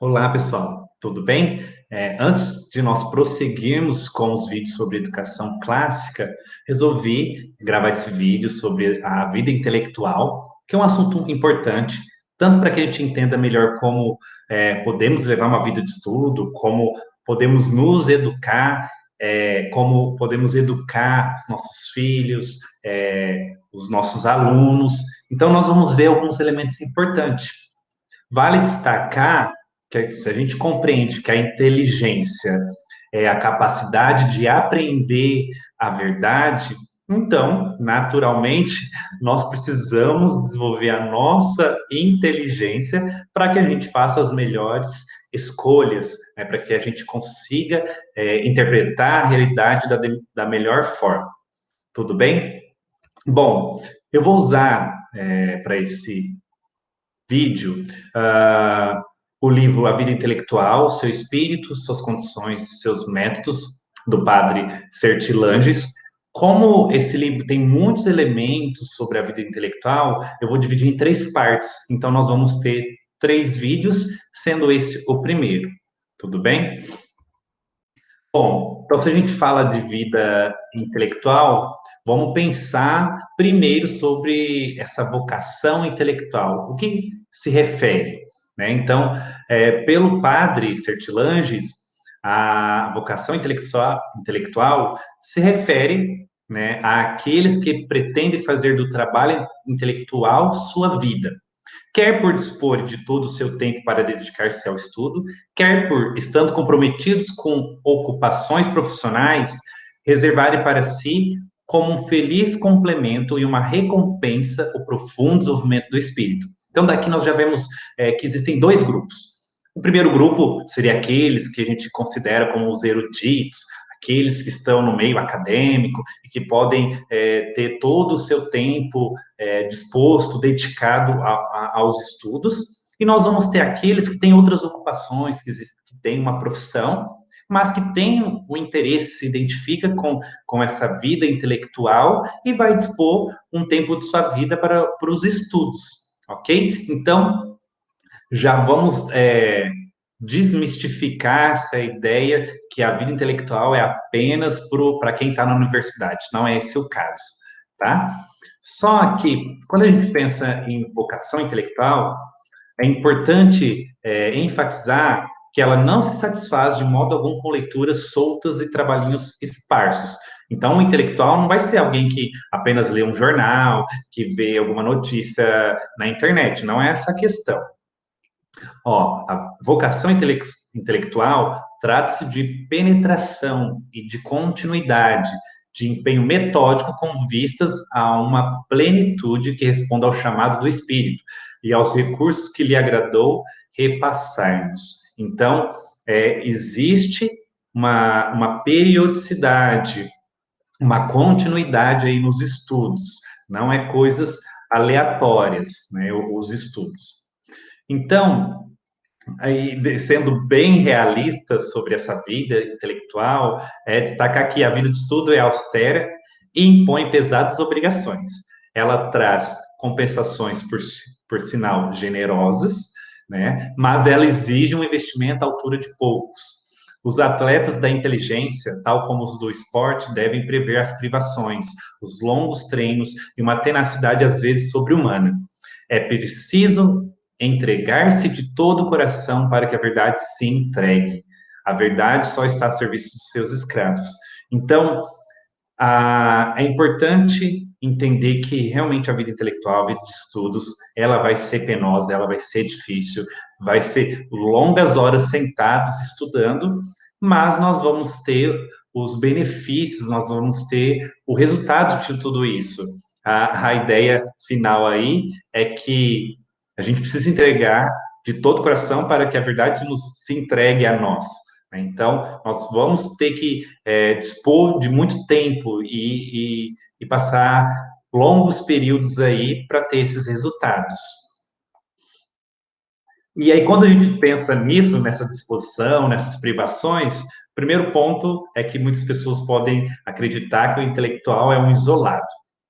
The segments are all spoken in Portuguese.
Olá, pessoal, tudo bem? Antes de nós prosseguirmos com os vídeos sobre educação clássica, resolvi gravar esse vídeo sobre a vida intelectual, que é um assunto importante, tanto para que a gente entenda melhor como podemos levar uma vida de estudo, como podemos nos educar, como podemos educar os nossos filhos, os nossos alunos. Então, nós vamos ver alguns elementos importantes. Vale destacar que se a gente compreende que a inteligência é a capacidade de aprender a verdade, então, naturalmente, nós precisamos desenvolver a nossa inteligência para que a gente faça as melhores escolhas, né, para que a gente consiga interpretar a realidade da melhor forma. Tudo bem? Bom, eu vou usar para esse vídeo, o livro A Vida Intelectual, Seu Espírito, Suas Condições, Seus Métodos, do padre Sertilanges. Como esse livro tem muitos elementos sobre a vida intelectual, eu vou dividir em três partes. Então, nós vamos ter três vídeos, sendo esse o primeiro. Tudo bem? Bom, então se a gente fala de vida intelectual, vamos pensar primeiro sobre essa vocação intelectual. O que se refere? Né? Então, pelo padre Sertilanges, a vocação intelectual se refere, né, àqueles que pretendem fazer do trabalho intelectual sua vida, quer por dispor de todo o seu tempo para dedicar-se ao estudo, quer por, estando comprometidos com ocupações profissionais, reservarem para si, como um feliz complemento e uma recompensa, o profundo desenvolvimento do espírito. Então, daqui nós já vemos que existem dois grupos. O primeiro grupo seria aqueles que a gente considera como os eruditos, aqueles que estão no meio acadêmico e que podem ter todo o seu tempo disposto, dedicado aos estudos, e nós vamos ter aqueles que têm outras ocupações, que têm uma profissão, mas que têm o interesse, se identifica com essa vida intelectual e vai dispor um tempo de sua vida para os estudos, ok? Então, já vamos desmistificar essa ideia que a vida intelectual é apenas para quem está na universidade. Não é esse o caso, tá? Só que, quando a gente pensa em vocação intelectual, é importante enfatizar que ela não se satisfaz de modo algum com leituras soltas e trabalhinhos esparsos. Então, o intelectual não vai ser alguém que apenas lê um jornal, que vê alguma notícia na internet. Não é essa a questão. Ó, a vocação intelectual trata-se de penetração e de continuidade, de empenho metódico com vistas a uma plenitude que responda ao chamado do espírito e aos recursos que lhe agradou repassar-nos. Então, existe uma periodicidade, uma continuidade aí nos estudos, não é coisas aleatórias, né, os estudos. Então, aí, sendo bem realista sobre essa vida intelectual, destacar que a vida de estudo é austera e impõe pesadas obrigações. Ela traz compensações, por sinal, generosas, né? Mas ela exige um investimento à altura de poucos. Os atletas da inteligência, tal como os do esporte, devem prever as privações, os longos treinos e uma tenacidade às vezes sobre-humana. É preciso entregar-se de todo o coração para que a verdade se entregue. A verdade só está a serviço dos seus escravos. Então, é importante entender que realmente a vida intelectual, a vida de estudos, ela vai ser penosa, ela vai ser difícil, vai ser longas horas sentados estudando, mas nós vamos ter os benefícios, nós vamos ter o resultado de tudo isso. A ideia final aí é que a gente precisa entregar de todo o coração para que a verdade se entregue a nós. Né? Então, nós vamos ter que dispor de muito tempo e passar longos períodos aí para ter esses resultados. E aí, quando a gente pensa nisso, nessa disposição, nessas privações, o primeiro ponto é que muitas pessoas podem acreditar que o intelectual é um isolado,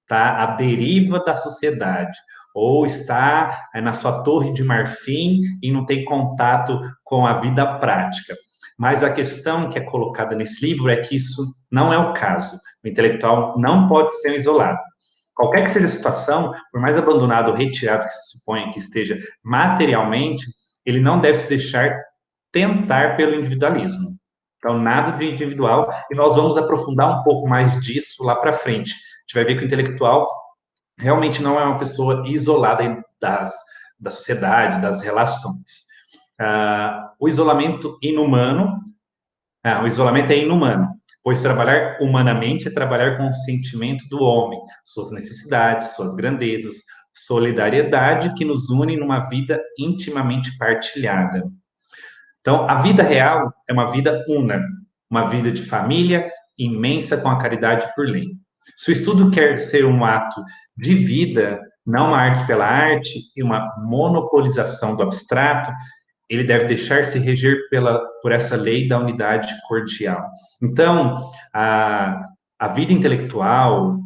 tá? A deriva da sociedade, ou está na sua torre de marfim e não tem contato com a vida prática. Mas a questão que é colocada nesse livro é que isso não é o caso. O intelectual não pode ser isolado. Qualquer que seja a situação, por mais abandonado ou retirado que se suponha que esteja materialmente, ele não deve se deixar tentar pelo individualismo. Então, nada de individual, e nós vamos aprofundar um pouco mais disso lá para frente. A gente vai ver que o intelectual realmente não é uma pessoa isolada da sociedade, das relações. O isolamento inumano, o isolamento é inumano, pois trabalhar humanamente é trabalhar com o sentimento do homem, suas necessidades, suas grandezas, solidariedade que nos une numa vida intimamente partilhada. Então, a vida real é uma vida una, uma vida de família imensa com a caridade por lei. Se o estudo quer ser um ato de vida, não uma arte pela arte e uma monopolização do abstrato, ele deve deixar-se reger por essa lei da unidade cordial. Então, a vida intelectual,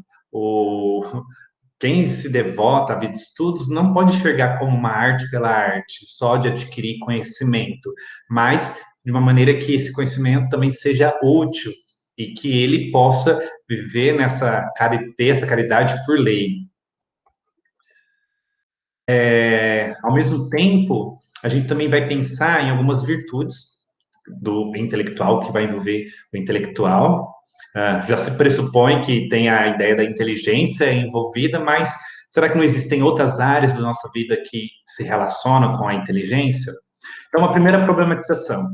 quem se devota à vida de estudos não pode enxergar como uma arte pela arte, só de adquirir conhecimento, mas de uma maneira que esse conhecimento também seja útil e que ele possa viver ter essa caridade por lei. Ao mesmo tempo, a gente também vai pensar em algumas virtudes do intelectual, que vai envolver o intelectual. Já se pressupõe que tem a ideia da inteligência envolvida, mas será que não existem outras áreas da nossa vida que se relacionam com a inteligência? Então, a primeira problematização.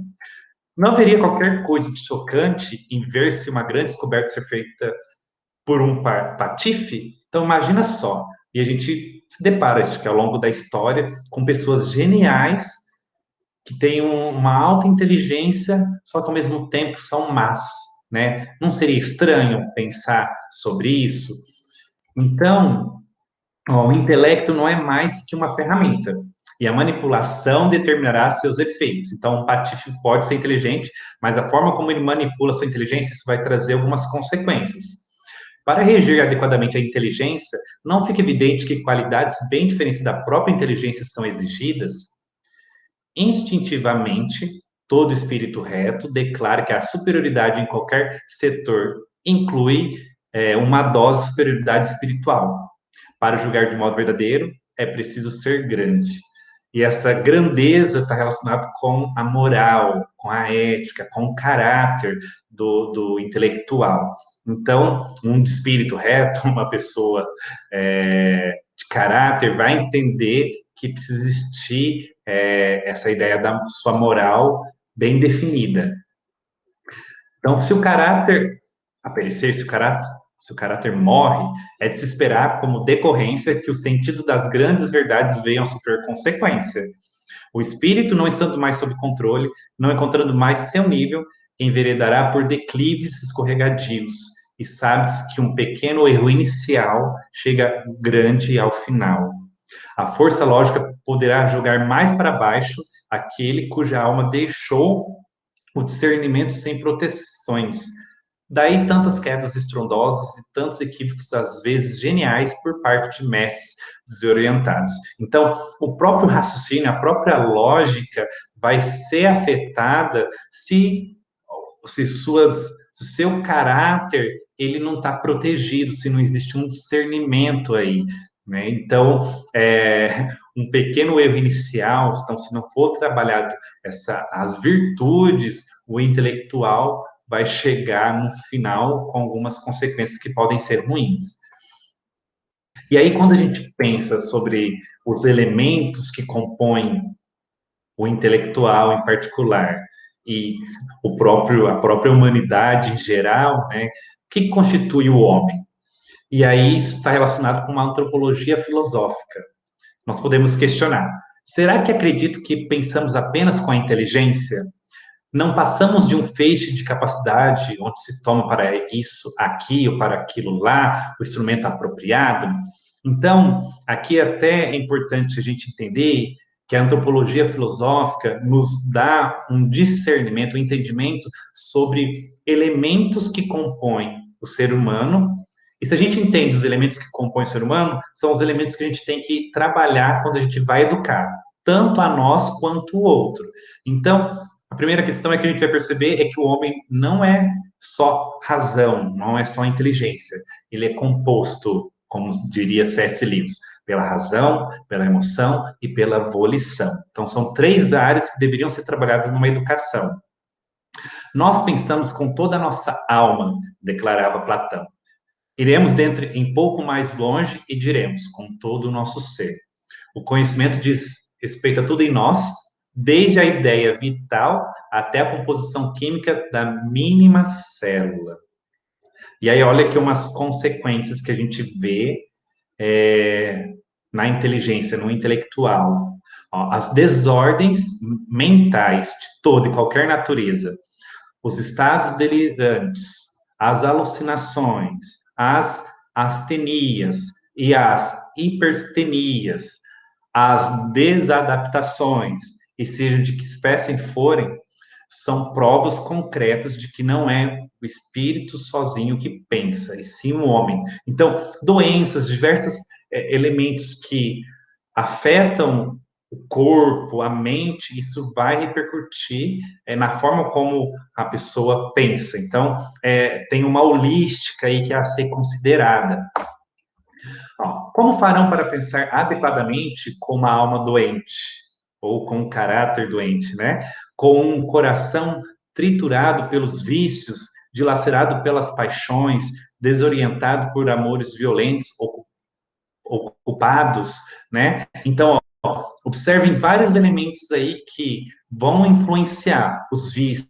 Não haveria qualquer coisa de chocante em ver-se uma grande descoberta ser feita por um patife? Então, imagina só. E a gente se depara, acho que ao longo da história, com pessoas geniais que têm uma alta inteligência, só que ao mesmo tempo são más, né? Não seria estranho pensar sobre isso? Então, o intelecto não é mais que uma ferramenta, e a manipulação determinará seus efeitos. Então, um patife pode ser inteligente, mas a forma como ele manipula sua inteligência, isso vai trazer algumas consequências. Para reger adequadamente a inteligência, não fica evidente que qualidades bem diferentes da própria inteligência são exigidas? Instintivamente, todo espírito reto declara que a superioridade em qualquer setor inclui uma dose de superioridade espiritual. Para julgar de modo verdadeiro, é preciso ser grande. E essa grandeza está relacionada com a moral, com a ética, com o caráter do intelectual. Então, um espírito reto, uma pessoa de caráter, vai entender que precisa existir essa ideia da sua moral bem definida. Então, se o caráter aparecer, se o caráter morre, é de se esperar como decorrência que o sentido das grandes verdades venham a sofrer consequência. O espírito, não estando mais sob controle, não encontrando mais seu nível, enveredará por declives escorregadios, e sabe-se que um pequeno erro inicial chega grande ao final. A força lógica poderá jogar mais para baixo aquele cuja alma deixou o discernimento sem proteções. Daí tantas quedas estrondosas e tantos equívocos, às vezes geniais, por parte de mestres desorientados. Então, o próprio raciocínio, a própria lógica vai ser afetada se seu caráter ele não está protegido, se não existe um discernimento aí. Né? Então, um pequeno erro inicial, então, se não for trabalhado as virtudes, o intelectual vai chegar no final com algumas consequências que podem ser ruins. E aí, quando a gente pensa sobre os elementos que compõem o intelectual em particular e a própria humanidade em geral, né, o que constitui o homem? E aí isso está relacionado com uma antropologia filosófica. Nós podemos questionar: será que acredito que pensamos apenas com a inteligência? Não passamos de um feixe de capacidade onde se toma para isso aqui ou para aquilo lá, o instrumento apropriado? Então, aqui até é importante a gente entender que a antropologia filosófica nos dá um discernimento, um entendimento sobre elementos que compõem o ser humano E se a gente entende os elementos que compõem o ser humano, são os elementos que a gente tem que trabalhar quando a gente vai educar, tanto a nós quanto o outro. Então, a primeira questão é que a gente vai perceber é que o homem não é só razão, não é só inteligência. Ele é composto, como diria C.S. Lewis, pela razão, pela emoção e pela volição. Então, são três áreas que deveriam ser trabalhadas numa educação. Nós pensamos com toda a nossa alma, declarava Platão. Iremos dentro em pouco mais longe e diremos com todo o nosso ser. O conhecimento diz respeito a tudo em nós, desde a ideia vital até a composição química da mínima célula. E aí, olha aqui umas consequências que a gente vê na inteligência, no intelectual. Ó, as desordens mentais de toda e qualquer natureza, os estados delirantes, as alucinações, as astenias e as hiperstenias, as desadaptações, e seja de que espécie forem, são provas concretas de que não é o espírito sozinho que pensa, e sim o homem. Então, doenças, diversos elementos que afetam o corpo, a mente, isso vai repercutir na forma como a pessoa pensa. Então, tem uma holística aí que é a ser considerada. Ó, como farão para pensar adequadamente com uma alma doente? Ou com um caráter doente, né? Com um coração triturado pelos vícios, dilacerado pelas paixões, desorientado por amores violentos, ocupados, né? Então, observem vários elementos aí que vão influenciar os vícios,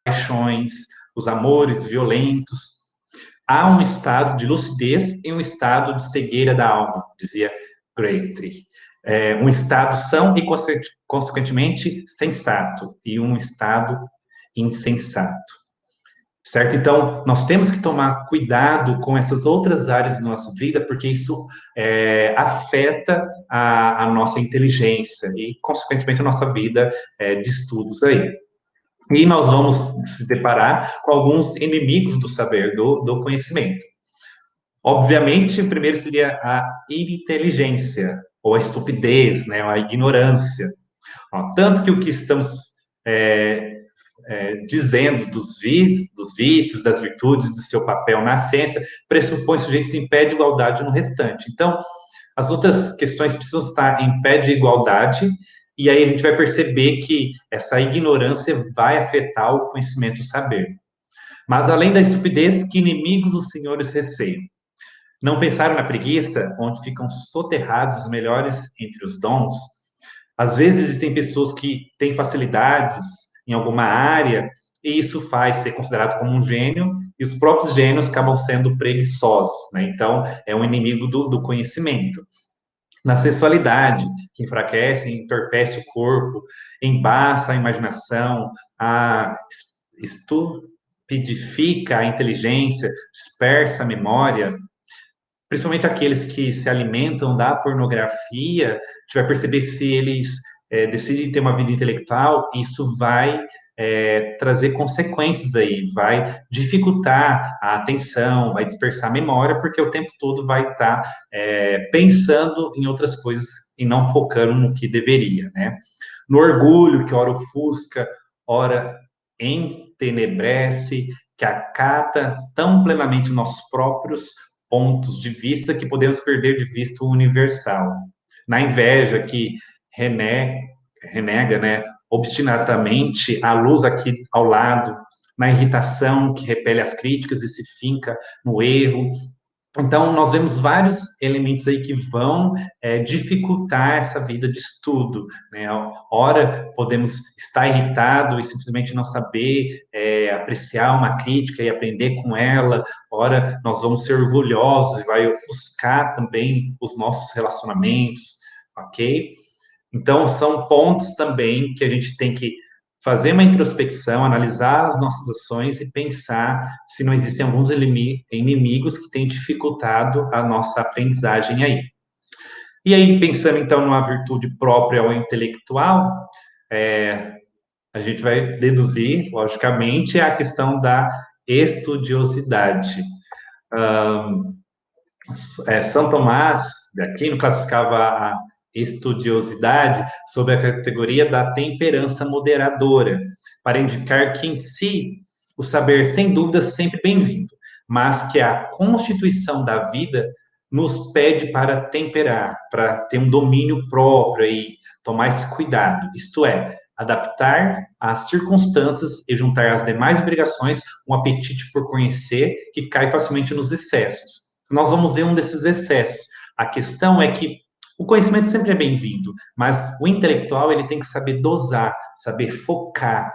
paixões, os amores violentos. Há um estado de lucidez e um estado de cegueira da alma, dizia Greitrich. Um estado são e, consequentemente, sensato, e um estado insensato. Certo? Então, nós temos que tomar cuidado com essas outras áreas da nossa vida, porque isso afeta a nossa inteligência e, consequentemente, a nossa vida de estudos aí. E nós vamos se deparar com alguns inimigos do saber, do conhecimento. Obviamente, o primeiro seria a ininteligência, ou a estupidez, né, ou a ignorância. Ó, tanto que o que estamos dizendo dos vícios, das virtudes, do seu papel na ciência, pressupõe sujeitos em pé de igualdade no restante. Então, as outras questões precisam estar em pé de igualdade, e aí a gente vai perceber que essa ignorância vai afetar o conhecimento e o saber. Mas, além da estupidez, que inimigos os senhores receiam? Não pensaram na preguiça, onde ficam soterrados os melhores entre os dons? Às vezes existem pessoas que têm facilidades em alguma área, e isso faz ser considerado como um gênio, e os próprios gênios acabam sendo preguiçosos, né? Então, é um inimigo do conhecimento. Na sexualidade, que enfraquece, entorpece o corpo, embaça a imaginação, estupidifica a inteligência, dispersa a memória, principalmente aqueles que se alimentam da pornografia, a gente vai perceber que se eles decidem ter uma vida intelectual, isso vai trazer consequências aí, vai dificultar a atenção, vai dispersar a memória, porque o tempo todo vai estar pensando em outras coisas e não focando no que deveria, né? No orgulho, que ora ofusca, ora entenebrece, que acata tão plenamente nossos próprios pontos de vista que podemos perder de vista o universal. Na inveja, que renega, né, obstinadamente a luz aqui ao lado, na irritação, que repele as críticas e se finca no erro. Então, nós vemos vários elementos aí que vão dificultar essa vida de estudo, né? Ora, podemos estar irritado e simplesmente não saber apreciar uma crítica e aprender com ela. Ora, nós vamos ser orgulhosos e vai ofuscar também os nossos relacionamentos, ok? Então, são pontos também que a gente tem que fazer uma introspecção, analisar as nossas ações e pensar se não existem alguns inimigos que têm dificultado a nossa aprendizagem aí. E aí, pensando então numa virtude própria ou intelectual, a gente vai deduzir, logicamente, a questão da estudiosidade. São Tomás de Aquino classificava a estudiosidade sob a categoria da temperança moderadora, para indicar que, em si, o saber, sem dúvida, é sempre bem-vindo, mas que a constituição da vida nos pede para temperar, para ter um domínio próprio e tomar esse cuidado, isto é, adaptar às circunstâncias e juntar às demais obrigações um apetite por conhecer que cai facilmente nos excessos. Nós vamos ver um desses excessos. A questão é que o conhecimento sempre é bem-vindo, mas o intelectual ele tem que saber dosar, saber focar.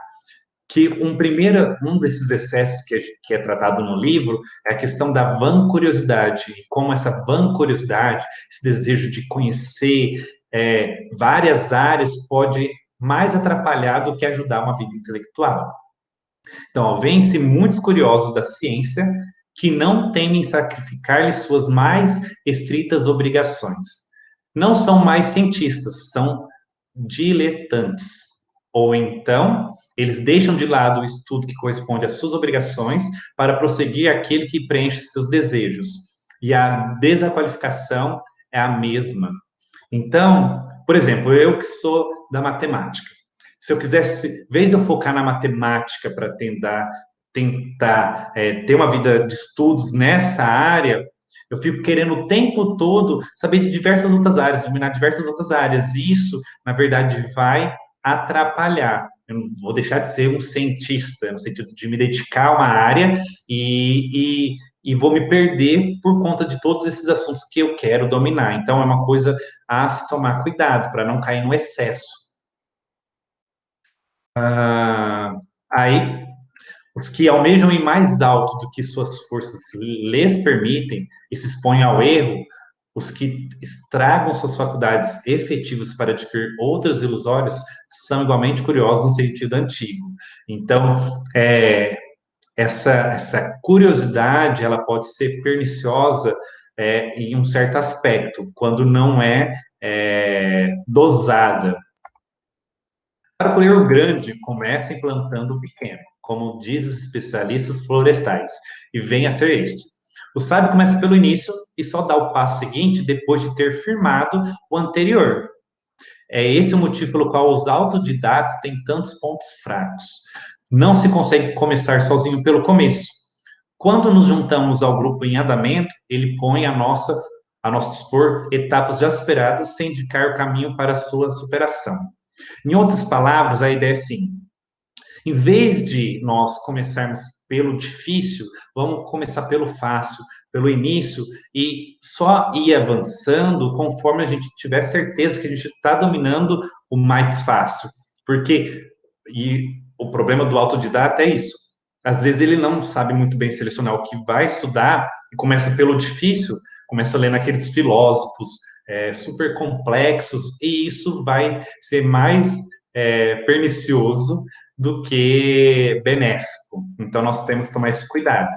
Que um desses excessos que é tratado no livro é a questão da vancuriosidade, e como essa vancuriosidade, esse desejo de conhecer várias áreas pode mais atrapalhar do que ajudar uma vida intelectual. Então, vêm-se muitos curiosos da ciência que não temem sacrificar-lhe suas mais estritas obrigações. Não são mais cientistas, são diletantes. Ou então, eles deixam de lado o estudo que corresponde às suas obrigações para prosseguir aquele que preenche seus desejos. E a desqualificação é a mesma. Então, por exemplo, eu que sou da matemática, se eu quisesse, em vez de eu focar na matemática para tentar ter uma vida de estudos nessa área, eu fico querendo o tempo todo saber de diversas outras áreas, dominar diversas outras áreas. E isso, na verdade, vai atrapalhar. Eu não vou deixar de ser um cientista, no sentido de me dedicar a uma área e vou me perder por conta de todos esses assuntos que eu quero dominar. Então, é uma coisa a se tomar cuidado para não cair no excesso. Aí, os que almejam ir mais alto do que suas forças lhes permitem e se expõem ao erro, os que estragam suas faculdades efetivas para adquirir outras ilusórias, são igualmente curiosos no sentido antigo. Então, essa curiosidade, ela pode ser perniciosa em um certo aspecto, quando não dosada. Para colher o grande, comece plantando o pequeno, como diz os especialistas florestais, e venha a ser este. O sábio começa pelo início e só dá o passo seguinte depois de ter firmado o anterior. É esse o motivo pelo qual os autodidatas têm tantos pontos fracos. Não se consegue começar sozinho pelo começo. Quando nos juntamos ao grupo em andamento, ele põe a nosso dispor etapas já superadas sem indicar o caminho para a sua superação. Em outras palavras, a ideia é assim: em vez de nós começarmos pelo difícil, vamos começar pelo fácil, pelo início, e só ir avançando conforme a gente tiver certeza que a gente está dominando o mais fácil. Porque o problema do autodidata é isso. Às vezes ele não sabe muito bem selecionar o que vai estudar e começa pelo difícil, começa lendo aqueles filósofos super complexos, e isso vai ser mais pernicioso do que benéfico. Então, nós temos que tomar esse cuidado.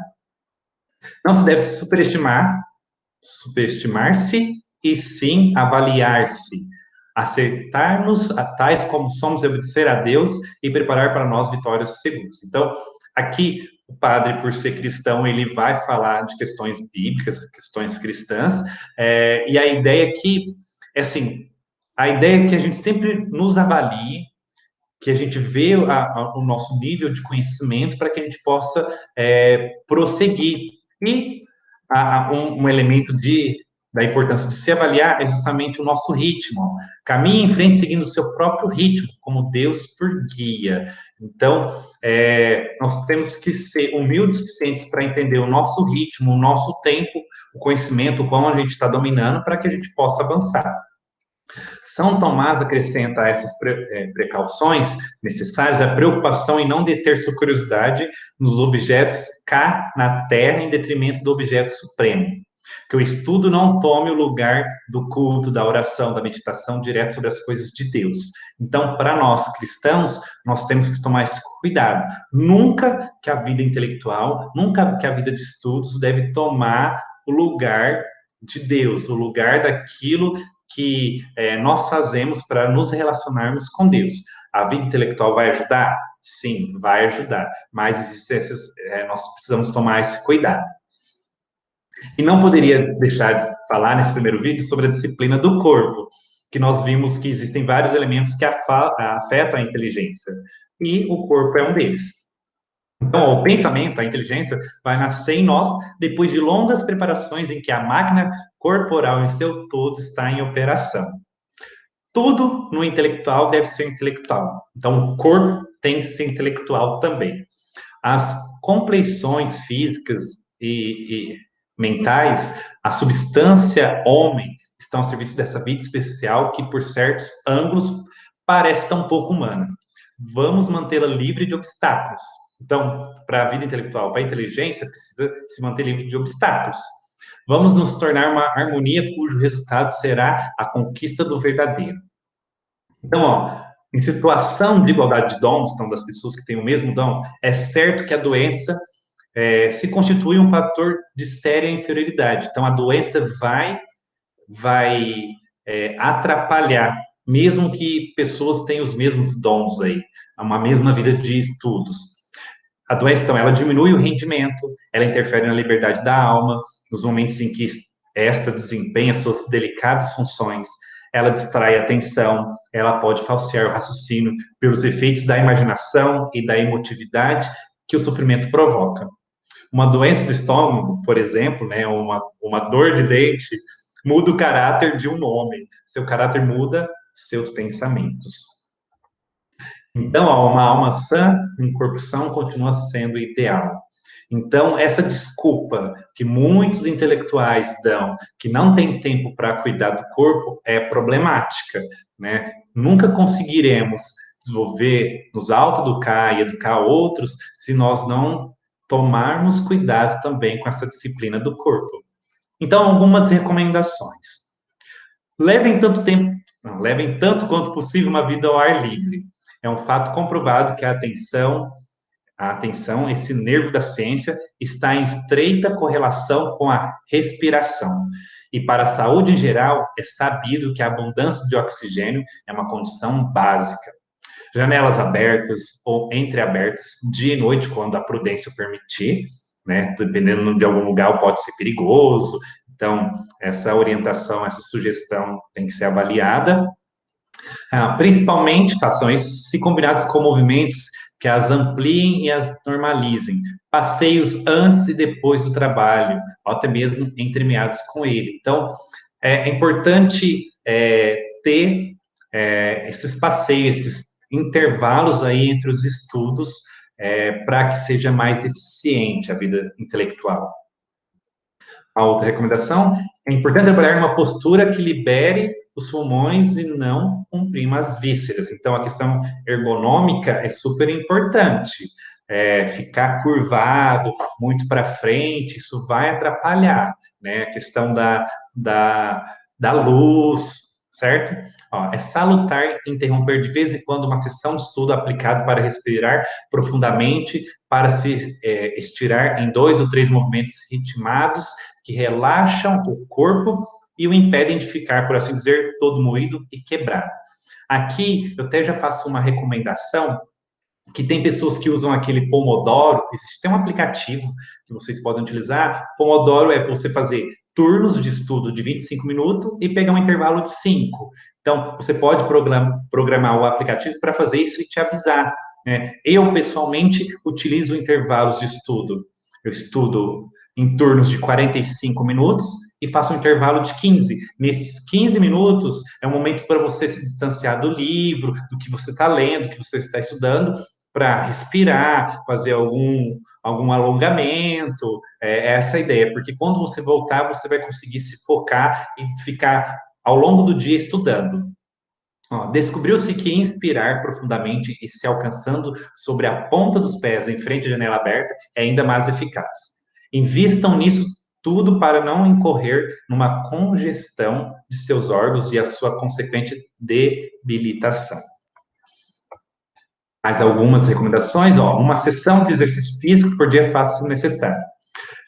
Não se deve superestimar-se, e sim avaliar-se. Aceitar-nos a tais como somos e obedecer a Deus e preparar para nós vitórias seguras. Então, aqui, o padre, por ser cristão, ele vai falar de questões bíblicas, questões cristãs, e a ideia aqui é assim, a ideia é que a gente sempre nos avalie, que a gente vê o nosso nível de conhecimento para que a gente possa prosseguir. E um elemento da importância de se avaliar é justamente o nosso ritmo. Caminhe em frente seguindo o seu próprio ritmo, como Deus por guia. Então, nós temos que ser humildes o suficientes para entender o nosso ritmo, o nosso tempo, o conhecimento, como a gente está dominando, para que a gente possa avançar. São Tomás acrescenta a essas precauções necessárias a preocupação em não deter sua curiosidade nos objetos cá na Terra em detrimento do objeto supremo. Que o estudo não tome o lugar do culto, da oração, da meditação direto sobre as coisas de Deus. Então, para nós cristãos, nós temos que tomar esse cuidado. Nunca que a vida intelectual, nunca que a vida de estudos deve tomar o lugar de Deus, o lugar daquilo que nós fazemos para nos relacionarmos com Deus. A vida intelectual vai ajudar? Sim, vai ajudar, mas nós precisamos tomar esse cuidado. E não poderia deixar de falar nesse primeiro vídeo sobre a disciplina do corpo, que nós vimos que existem vários elementos que afetam a inteligência, e o corpo é um deles. Então, o pensamento, a inteligência, vai nascer em nós depois de longas preparações em que a máquina corporal em seu todo está em operação. Tudo no intelectual deve ser intelectual. Então, o corpo tem que ser intelectual também. As compleições físicas e mentais, a substância homem, estão ao serviço dessa vida especial que, por certos ângulos, parece tão pouco humana. Vamos mantê-la livre de obstáculos. Então, para a vida intelectual, para a inteligência, precisa se manter livre de obstáculos. Vamos nos tornar uma harmonia cujo resultado será a conquista do verdadeiro. Então, ó, em situação de igualdade de dons, então das pessoas que têm o mesmo dom, é certo que a doença se constitui um fator de séria inferioridade. Então, a doença vai atrapalhar, mesmo que pessoas tenham os mesmos dons aí, uma mesma vida de estudos. A doença, então, ela diminui o rendimento, ela interfere na liberdade da alma, nos momentos em que esta desempenha suas delicadas funções, ela distrai a atenção, ela pode falsear o raciocínio pelos efeitos da imaginação e da emotividade que o sofrimento provoca. Uma doença do estômago, por exemplo, né, uma dor de dente, muda o caráter de um homem. Seu caráter muda seus pensamentos. Então, uma alma sã, um corpo são continua sendo ideal. Então, essa desculpa que muitos intelectuais dão, que não tem tempo para cuidar do corpo, é problemática, né? Nunca conseguiremos desenvolver, nos autoeducar e educar outros se nós não tomarmos cuidado também com essa disciplina do corpo. Então, algumas recomendações. Levem tanto tempo, não, levem tanto quanto possível uma vida ao ar livre. É um fato comprovado que a atenção, esse nervo da ciência, está em estreita correlação com a respiração. E para a saúde em geral, é sabido que a abundância de oxigênio é uma condição básica. Janelas abertas ou entreabertas, dia e noite, quando a prudência o permitir, né? Dependendo de algum lugar, pode ser perigoso. Então, essa orientação, essa sugestão tem que ser avaliada. Principalmente, façam isso se combinados com movimentos que as ampliem e as normalizem. Passeios antes e depois do trabalho, ou até mesmo entremeados com ele. Então, é importante ter esses passeios, esses intervalos aí entre os estudos, para que seja mais eficiente a vida intelectual. A outra recomendação é importante trabalhar uma postura que libere os pulmões e não comprima as vísceras. Então, a questão ergonômica é super importante. Ficar curvado muito para frente, isso vai atrapalhar, né? A questão da luz, certo? Ó, é salutar interromper de vez em quando uma sessão de estudo aplicado para respirar profundamente, para se estirar em 2 ou 3 movimentos ritmados que relaxam o corpo e o impedem de ficar, por assim dizer, todo moído e quebrado. Aqui, eu até já faço uma recomendação, que tem pessoas que usam aquele Pomodoro, existe um aplicativo que vocês podem utilizar. Pomodoro é você fazer turnos de estudo de 25 minutos e pegar um intervalo de 5. Então, você pode programar o aplicativo para fazer isso e te avisar, né? Eu, pessoalmente, utilizo intervalos de estudo. Eu estudo em turnos de 45 minutos e faço um intervalo de 15. Nesses 15 minutos é um momento para você se distanciar do livro, do que você está lendo, do que você está estudando, para respirar, fazer algum alongamento, essa ideia, porque quando você voltar, você vai conseguir se focar e ficar ao longo do dia estudando. Descobriu-se que inspirar profundamente e se alcançando sobre a ponta dos pés em frente à janela aberta é ainda mais eficaz. Invistam nisso tudo para não incorrer numa congestão de seus órgãos e a sua consequente debilitação. Mais algumas recomendações, uma sessão de exercício físico por dia faz se necessário.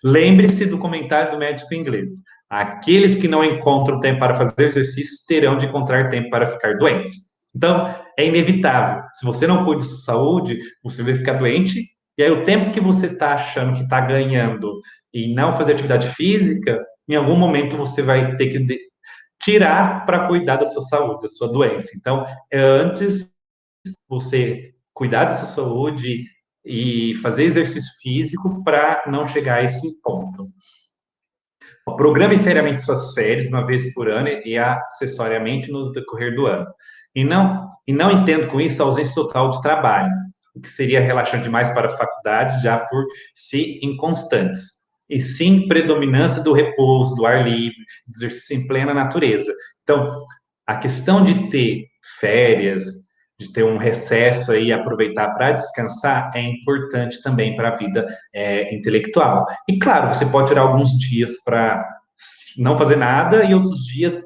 Lembre-se do comentário do médico inglês. Aqueles que não encontram tempo para fazer exercícios terão de encontrar tempo para ficar doentes. Então, é inevitável. Se você não cuida da sua saúde, você vai ficar doente E aí, o tempo que você está achando que está ganhando e não fazer atividade física, em algum momento você vai ter que tirar para cuidar da sua saúde, da sua doença. Então, é antes você cuidar da sua saúde e fazer exercício físico para não chegar a esse ponto. Programe seriamente suas férias uma vez por ano e acessoriamente no decorrer do ano. E não entendo com isso a ausência total de trabalho, o que seria relaxante demais para faculdades já por si inconstantes. E sim predominância do repouso, do ar livre, do exercício em plena natureza. Então, a questão de ter férias, de ter um recesso aí, aproveitar para descansar, é importante também para a vida intelectual. E claro, você pode tirar alguns dias para não fazer nada e outros dias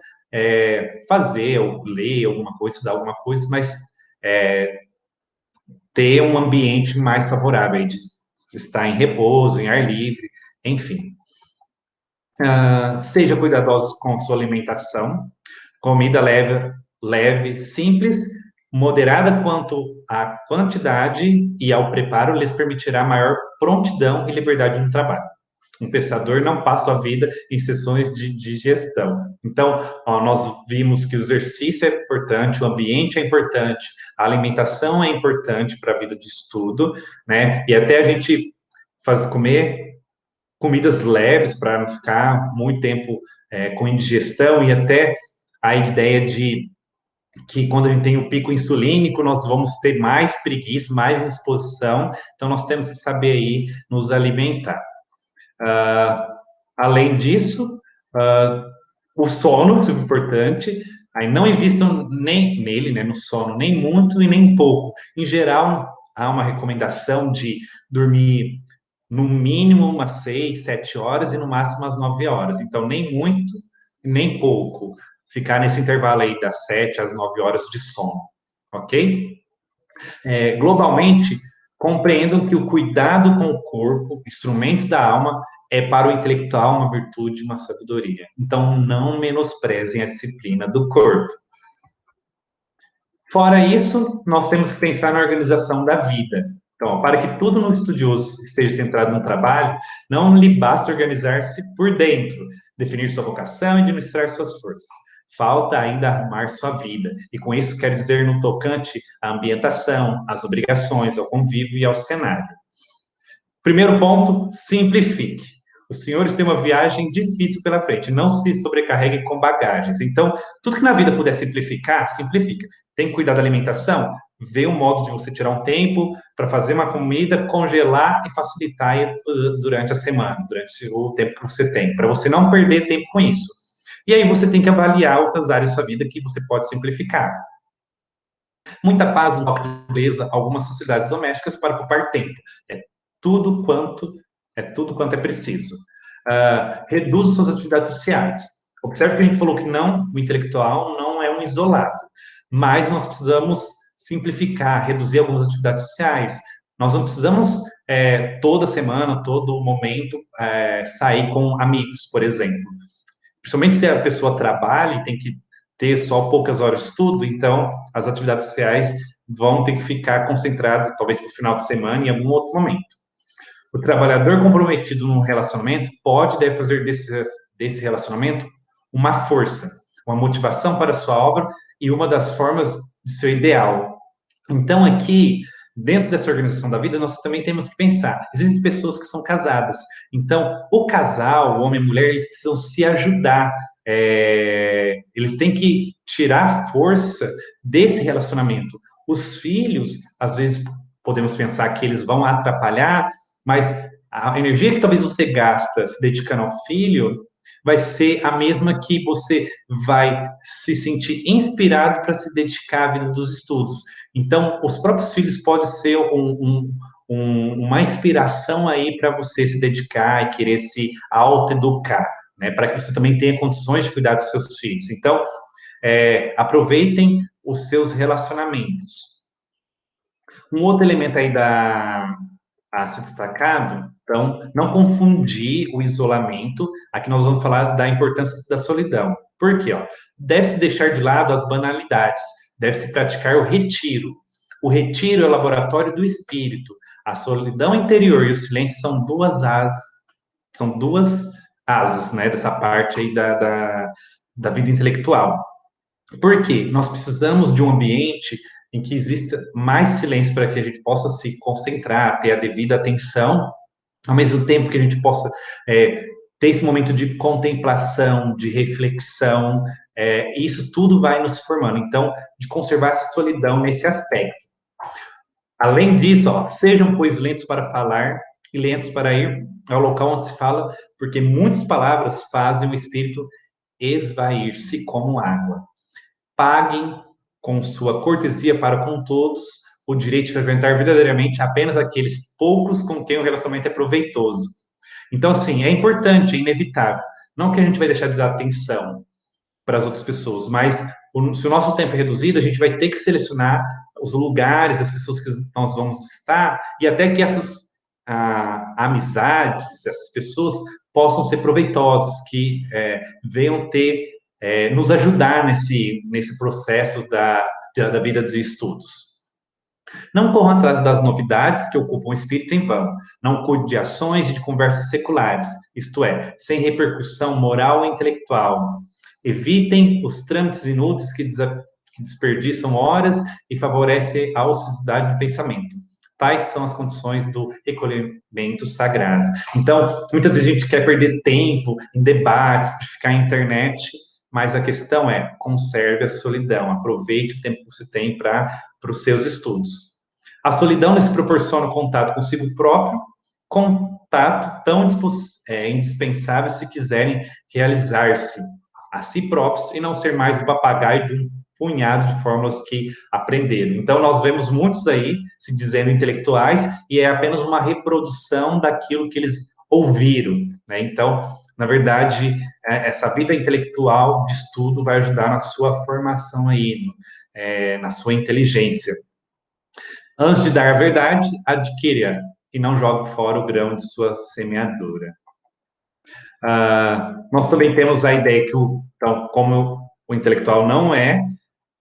fazer ou ler alguma coisa, estudar alguma coisa, mas é, ter um ambiente mais favorável, de estar em repouso, em ar livre, enfim. Seja cuidadosos com sua alimentação, comida leve, leve, simples, moderada quanto à quantidade e ao preparo, lhes permitirá maior prontidão e liberdade no trabalho. Um pensador não passa a vida em sessões de digestão. Então, ó, nós vimos que o exercício é importante, o ambiente é importante, a alimentação é importante para a vida de estudo, né? E até a gente comer comidas leves para não ficar muito tempo com indigestão e até a ideia de que quando a gente tem o pico insulínico, nós vamos ter mais preguiça, mais indisposição, então nós temos que saber aí nos alimentar. Além disso, o sono é importante, aí não invistam nem nele, né, no sono, nem muito e nem pouco. Em geral, há uma recomendação de dormir no mínimo umas 6, 7 horas e no máximo umas 9 horas. Então, nem muito, nem pouco. Ficar nesse intervalo aí das 7 às 9 horas de sono, ok? Globalmente, compreendam que o cuidado com o corpo, instrumento da alma, é para o intelectual uma virtude, uma sabedoria. Então, não menosprezem a disciplina do corpo. Fora isso, nós temos que pensar na organização da vida. Então, para que tudo no estudioso esteja centrado no trabalho, não lhe basta organizar-se por dentro, definir sua vocação e administrar suas forças. Falta ainda arrumar sua vida. E com isso quer dizer no tocante à ambientação, às obrigações, ao convívio e ao cenário. Primeiro ponto, simplifique. Os senhores têm uma viagem difícil pela frente, não se sobrecarreguem com bagagens. Então, tudo que na vida puder simplificar, simplifica. Tem que cuidar da alimentação? Vê um modo de você tirar um tempo para fazer uma comida, congelar e facilitar durante a semana, durante o tempo que você tem, para você não perder tempo com isso. E aí você tem que avaliar outras áreas da sua vida que você pode simplificar. Muita paz, um toque de beleza, algumas sociedades domésticas para poupar tempo. É tudo quanto é preciso. Reduz suas atividades sociais. Observe que a gente falou que não, o intelectual não é um isolado, mas nós precisamos simplificar, reduzir algumas atividades sociais. Nós não precisamos toda semana, todo momento sair com amigos, por exemplo. Principalmente se a pessoa trabalha e tem que ter só poucas horas de estudo, então as atividades sociais vão ter que ficar concentradas, talvez para o final de semana, em algum outro momento. O trabalhador comprometido num relacionamento pode e deve fazer desse relacionamento uma força, uma motivação para a sua obra e uma das formas de seu ideal. Então, aqui, dentro dessa organização da vida, nós também temos que pensar. Existem pessoas que são casadas. Então, o casal, o homem e a mulher, eles precisam se ajudar. Eles têm que tirar força desse relacionamento. Os filhos, às vezes, podemos pensar que eles vão atrapalhar, mas a energia que talvez você gasta se dedicando ao filho vai ser a mesma que você vai se sentir inspirado para se dedicar à vida dos estudos. Então, os próprios filhos podem ser uma inspiração aí para você se dedicar e querer se autoeducar, né? Para que você também tenha condições de cuidar dos seus filhos. Então, aproveitem os seus relacionamentos. Um outro elemento aí a ser destacado, então, não confundir o isolamento. Aqui nós vamos falar da importância da solidão. Por quê? Deve-se deixar de lado as banalidades, deve-se praticar o retiro. O retiro é o laboratório do espírito. A solidão interior e o silêncio são duas asas, né, dessa parte aí da vida intelectual. Por quê? Nós precisamos de um ambiente em que exista mais silêncio para que a gente possa se concentrar, ter a devida atenção, ao mesmo tempo que a gente possa ter esse momento de contemplação, de reflexão, isso tudo vai nos formando. Então, de conservar essa solidão nesse aspecto. Além disso, ó, sejam, pois, lentos para falar e lentos para ir ao local onde se fala, porque muitas palavras fazem o espírito esvair-se como água. Paguem com sua cortesia para com todos o direito de frequentar verdadeiramente apenas aqueles poucos com quem o relacionamento é proveitoso. Então, assim, é importante, é inevitável. Não que a gente vai deixar de dar atenção para as outras pessoas, mas se o nosso tempo é reduzido, a gente vai ter que selecionar os lugares, as pessoas que nós vamos estar, e até que essas amizades, essas pessoas possam ser proveitosas, que venham nos ajudar nesse processo da vida dos estudos. Não corram atrás das novidades que ocupam o espírito em vão. Não cuide de ações e de conversas seculares, isto é, sem repercussão moral ou intelectual. Evitem os trâmites inúteis que desperdiçam horas e favorecem a ociosidade do pensamento. Tais são as condições do recolhimento sagrado. Então, muitas vezes a gente quer perder tempo em debates, de ficar na internet, mas a questão é, conserve a solidão, aproveite o tempo que você tem para os seus estudos. A solidão nos proporciona contato consigo próprio, contato tão indispensável se quiserem realizar-se a si próprios e não ser mais o papagaio de um punhado de fórmulas que aprenderam. Então, nós vemos muitos aí se dizendo intelectuais e é apenas uma reprodução daquilo que eles ouviram, né? Então, na verdade, essa vida intelectual de estudo vai ajudar na sua formação aí, na sua inteligência. Antes de dar a verdade, adquira e não jogue fora o grão de sua semeadura. Nós também temos a ideia que, então, como o intelectual não é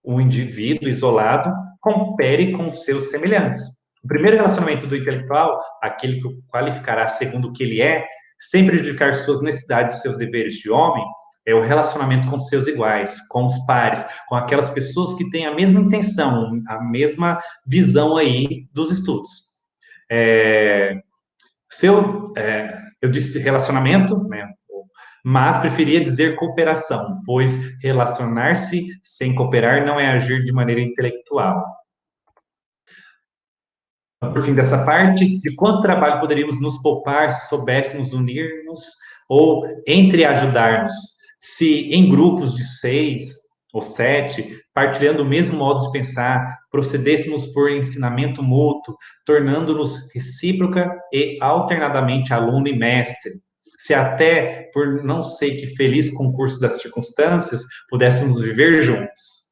um indivíduo isolado, compere com seus semelhantes. O primeiro relacionamento do intelectual, aquele que o qualificará segundo o que ele é, sem prejudicar suas necessidades e seus deveres de homem, é o relacionamento com seus iguais, com os pares, com aquelas pessoas que têm a mesma intenção, a mesma visão aí dos estudos. Eu disse relacionamento, né? Mas preferia dizer cooperação, pois relacionar-se sem cooperar não é agir de maneira intelectual. Por fim dessa parte, de quanto trabalho poderíamos nos poupar se soubéssemos unir-nos ou entre ajudar-nos, se em grupos de 6 ou 7, partilhando o mesmo modo de pensar, procedêssemos por ensinamento mútuo, tornando-nos recíproca e alternadamente aluno e mestre. Se até, por não sei que feliz concurso das circunstâncias, pudéssemos viver juntos.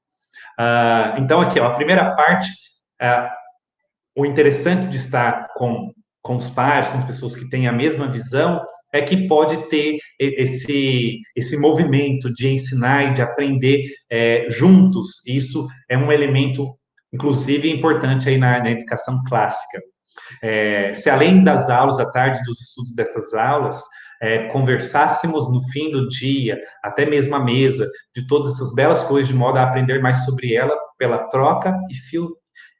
Então, aqui, ó, a primeira parte, o interessante de estar com os pares, com as pessoas que têm a mesma visão, é que pode ter esse movimento de ensinar e de aprender juntos. Isso é um elemento, inclusive, importante aí na educação clássica. Se além das aulas à tarde, dos estudos dessas aulas, conversássemos no fim do dia, até mesmo à mesa, de todas essas belas coisas, de modo a aprender mais sobre ela pela troca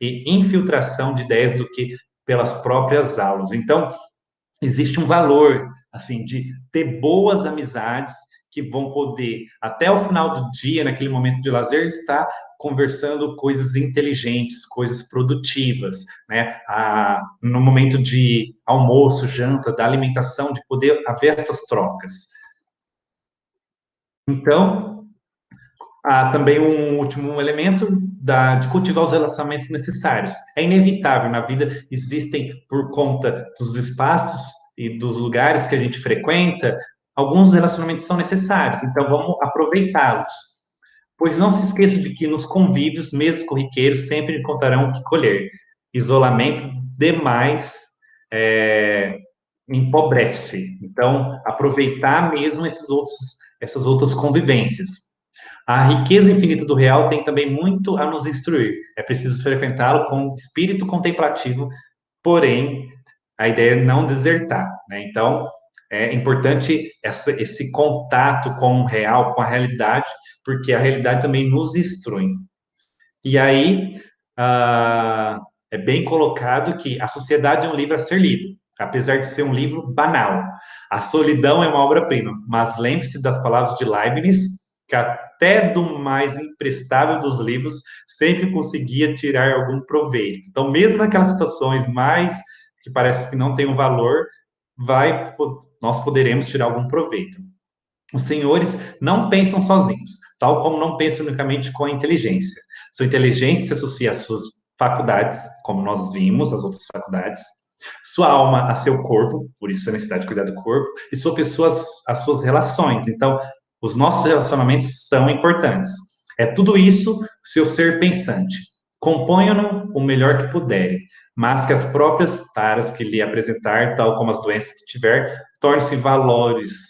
e infiltração de ideias do que pelas próprias aulas. Então, existe um valor, assim, de ter boas amizades que vão poder, até o final do dia, naquele momento de lazer, estar conversando coisas inteligentes, coisas produtivas, né? No momento de almoço, janta, da alimentação, de poder haver essas trocas. Então, há também um último elemento de cultivar os relacionamentos necessários. É inevitável, na vida existem, por conta dos espaços e dos lugares que a gente frequenta, alguns relacionamentos são necessários, então vamos aproveitá-los. Pois não se esqueça de que nos convívios, mesmo corriqueiros, sempre encontrarão o que colher. Isolamento demais empobrece. Então, aproveitar mesmo essas outras convivências. A riqueza infinita do real tem também muito a nos instruir. É preciso frequentá-lo com espírito contemplativo porém, a ideia é não desertar, né? Então, é importante esse contato com o real, com a realidade, porque a realidade também nos instrui. E aí, ah, é bem colocado que A Sociedade é um livro a ser lido, apesar de ser um livro banal. A Solidão é uma obra-prima, mas lembre-se das palavras de Leibniz, que até do mais imprestável dos livros sempre conseguia tirar algum proveito. Então, mesmo naquelas situações mais que parece que não tem um valor, nós poderemos tirar algum proveito. Os senhores não pensam sozinhos, tal como não pensam unicamente com a inteligência. Sua inteligência se associa às suas faculdades, como nós vimos, as outras faculdades, sua alma a seu corpo, por isso a necessidade de cuidar do corpo, e sua pessoa às suas relações. Então, os nossos relacionamentos são importantes. É tudo isso seu ser pensante. Componham-no o melhor que puderem, mas que as próprias taras que lhe apresentar, tal como as doenças que tiver, tornem-se valores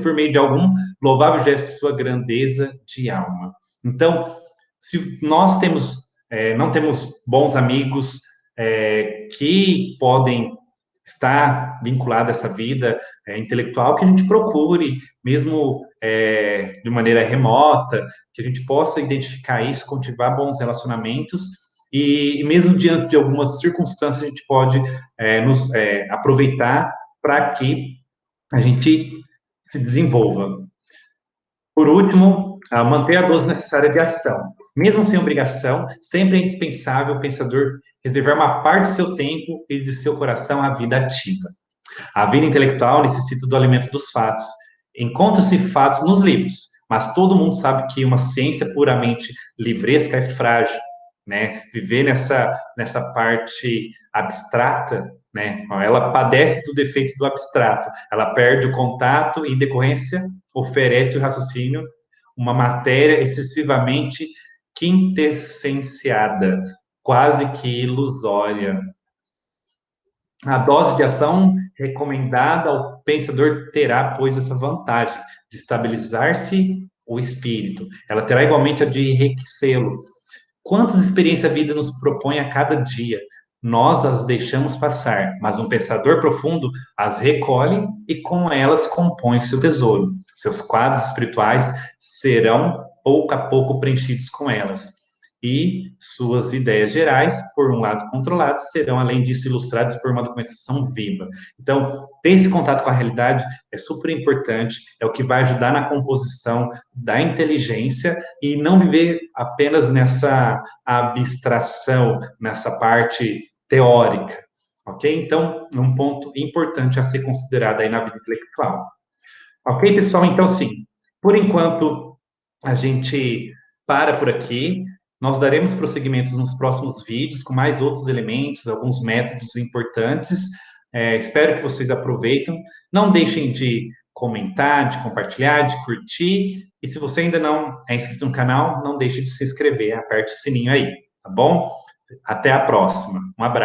por meio de algum louvável gesto de sua grandeza de alma. Então, se nós não temos bons amigos que podem estar vinculados a essa vida intelectual, que a gente procure, mesmo de maneira remota, que a gente possa identificar isso, cultivar bons relacionamentos e mesmo diante de algumas circunstâncias, a gente pode nos aproveitar para que a gente se desenvolva. Por último, manter a dose necessária de ação. Mesmo sem obrigação, sempre é indispensável o pensador reservar uma parte do seu tempo e de seu coração à vida ativa. A vida intelectual necessita do alimento dos fatos. Encontram-se fatos nos livros, mas todo mundo sabe que uma ciência puramente livresca é frágil, né? Viver nessa parte abstrata, né? Ela padece do defeito do abstrato. Ela perde o contato e, em decorrência, oferece o raciocínio uma matéria excessivamente quintessenciada, quase que ilusória. A dose de ação recomendada ao pensador terá, pois, essa vantagem de estabilizar-se o espírito. Ela terá igualmente a de enriquecê-lo. Quantas experiências a vida nos propõe a cada dia? Nós as deixamos passar, mas um pensador profundo as recolhe e com elas compõe seu tesouro. Seus quadros espirituais serão pouco a pouco preenchidos com elas. E suas ideias gerais, por um lado controladas, serão, além disso, ilustradas por uma documentação viva. Então, ter esse contato com a realidade é super importante, é o que vai ajudar na composição da inteligência e não viver apenas nessa abstração, nessa parte teórica, ok? Então, é um ponto importante a ser considerado aí na vida intelectual. Ok, pessoal? Então, sim, por enquanto, a gente para por aqui. Nós daremos prosseguimentos nos próximos vídeos com mais outros elementos, alguns métodos importantes. Espero que vocês aproveitem. Não deixem de comentar, de compartilhar, de curtir. E se você ainda não é inscrito no canal, não deixe de se inscrever, aperte o sininho aí, tá bom? Até a próxima. Um abraço.